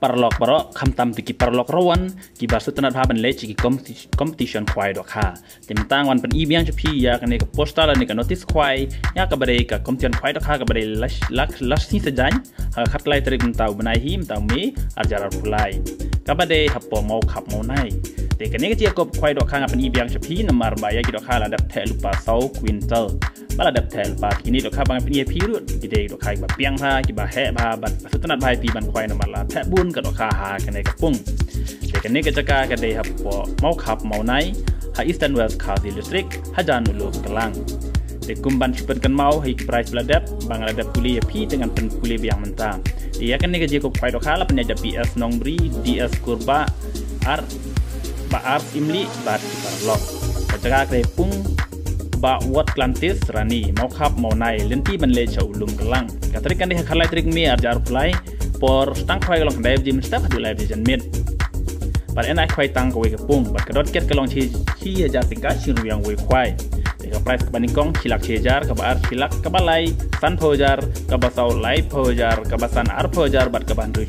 parlok barok tam tiki parlok rawan ki basu tanat haban le ki competition kwai dok ha timtang wan pen ibiang chapi ya kan ke postal ni ka notice kwai ya ka bare ka competition kwai dok ha ka bare las ni sejan ha khat lai trik tau benai him tau mi arjar pulai ka bare hapo mau khap mau nai te kan ni ka kop kwai dok ha pen ibiang chapi namar ba ya ki dok ha la dap the lupa sau quintal bala dap the lupa kini dok ha bang pen pi rut ki de dok ha ba piang ha ki ba he ba bat basu tanat bai pi ban kwai namar la the bun ka dok ha kan ka pung te kan ni ka jaka ka de hapo mau khap mau nai ha Eastern West Khasi District hajan ulu kelang te kumban super kan mau hi price bladap bang ladap kuli pi dengan pen kuli biang mentang dia kan ni ka je ko kwai dok ha la pen ya PS Nongbri DS Kurba ar ba ar imli bat parlok ka jaka ka pung ba wat klantis rani mau khap mau nai lenti ban le chau lum kelang ka trik kan ni khalai trik mi arjar plai por stang khoi long dai jim step du lai vision mid par enai khoi tang ko we ka pung bat ka dot ket ka long chi ja tingka chiru yang we khoi te ka price ka baning kong khilak chejar ka bar khilak ka balai san phojar ka basau lai phojar ka basan ar phojar bat ka ban ru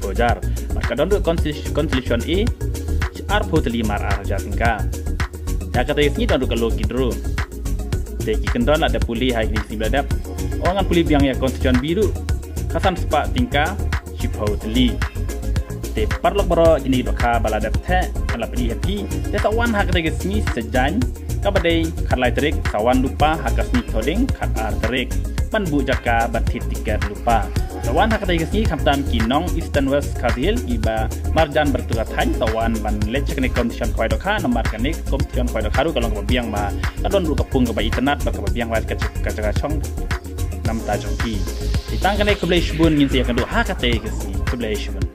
phojar bat ka don du conclusion e ar photli mar ar ja tingka ya kata ni don du ka lo kidru te ki kendon ada puli hai ni sibadap orang puli biang ya constitution biru kasan sepak tingka chipotli te parlok baro ini dokha baladap the ala pedi happy te tawan hak de sni sejan kabadai kharlai trik sawan lupa hakas ni thoding khat ar trik man bu jaka bathit tiket lupa tawan hak de sni khamtam kinong Eastern West Khazil iba marjan bertugas han tawan ban lecek ni condition khoi dokha nomor kanik competition khoi dokha ru kalong biang ma kadon ru kapung ka ba internet ba ka biang wa ka jaga chong nam ta jongki ditang kan ke blai shbun ngin tia kan do ha ka te ke si ke blai shbun